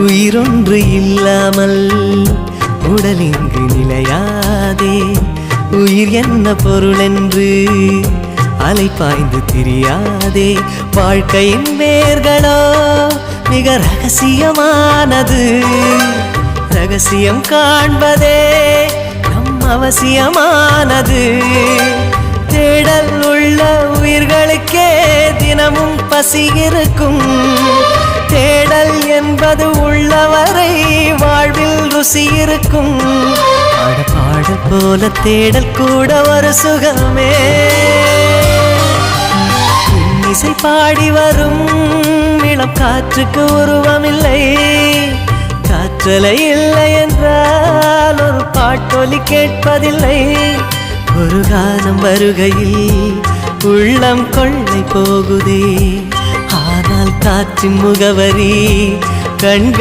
உயிரொன்று இல்லாமல் உடல் இங்கு நிலையாதே. உயிர் என்ன பொருள் என்று அலைப்பாய்ந்து திரியாதே. வாழ்க்கையின் வேர்களோ மிக ரகசியமானது. ரகசியம் காண்பதே நம் அவசியமானது. தேடல் உள்ள உயிர்களுக்கே தினமும் பசி இருக்கும். தேடல் என்பது உள்ளவரை வாழ்வில் ருசி இருக்கும். பாடல் போல தேடல் கூட ஒரு சுகமே. இசை பாடி வரும் இளம் காற்றுக்கு உருவமில்லை. காற்றலை இல்லை என்றால் ஒரு பாட்டொலி கேட்பதில்லை. ஒரு காலம் வருகையில் உள்ளம் கொள்ளை போகுதே. ஆனால் காற்றின் முகவரி கண்கள்